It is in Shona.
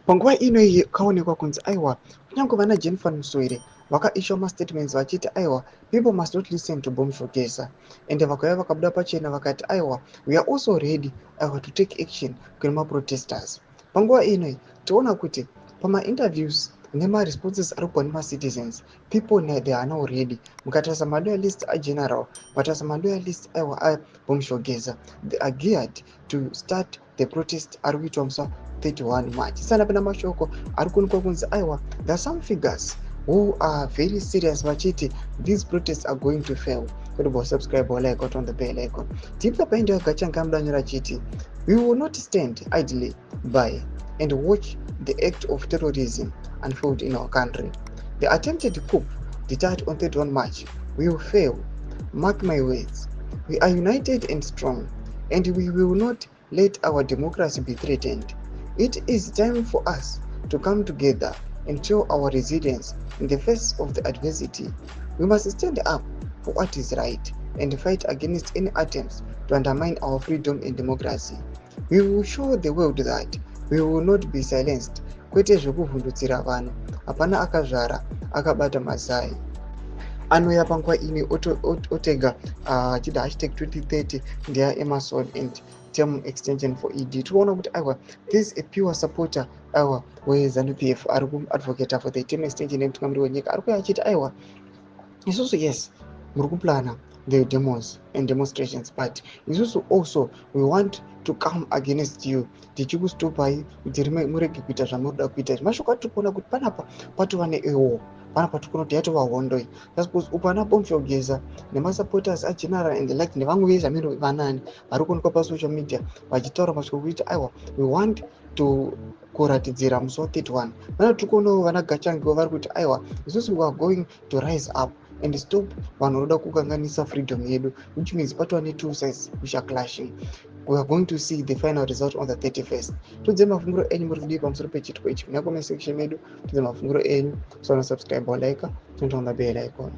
Panguva ino kaonekwa kunzi aiwa kunyange vana Jennifer Muswere vakaisha mastatements vachiti aiwa people must not listen to Bomb Shogesa, ende vakauya vakabuda pachena vakati aiwa we are also ready to take action kune maprotesters. Panguva ino toona kuti pamainterviews nemaresponses ari kubva nemacitizens, people they are now ready. Mukatarisa maloyalist ageneral, mukatarisa maloyalist aiwa aBomb Shogesa, they are geared to start the protest ari kuitwa musi 31 March. Sana pena mashoko ari kuonekwa kunzi aiwa there are some figures who are very serious vachiti these protests are going to fail. Kuti bo subscribe wala icon on the bell icon. Tipsa paendo yagacha ngamdanyira chiti we will not stand idly by and watch the act of terrorism unfold in our country. The attempted coup deterred on 31 March will fail. Mark my words. We are united and strong, and we will not let our democracy be threatened. It is time for us to come together and show our resilience in the face of the adversity. We must stand up for what is right and fight against any attempts to undermine our freedom and democracy. We will show the world that we will not be silenced. Kwete zvekuvhundutsira vanhu, hapana akazvara akabata mazai. Anouya panguva ini otega achida hashtag 2030 ndeya Emerson and term extension for ED. Tinoona kuti aiwa this is a pure supporter aiwa weZANU-PF ari kuadvocate for the term extension yemutungamiri wenyika. Ari kuuya achiti aiwa isusu yes muri kuplana the demos and demonstrations, but isusu also we want to come against you, tichikustopai kuti murege kuita zvamunoda kuita. Mashoko atiri kuona kuti panapa patova neewo, panapa tiri kuona kuti yatova hondo iyi. Suppose upo ana Bomb Shogesa nemasupporters ageneral and the like nevamwe vezamiro vanani vari kuonekwa pasocial media vachitaura mashoko kuti aiwa we want to kuratidzira musi wa 31. Mana tiri kuonawo vana Gachangiwo vari kuti aiwa isusu we are going to rise up and stop vanhu vanoda kukanganisa freedom yedu, which means patova ne2 sides which are clashing. We are going to see the final result on the 31st. Tudze mafunguro enyu muri kudii pamusoro pechitiko ichi muna comment section medu. Tudze mafunguro enyu, so subscribe or like, turn on the bell icon.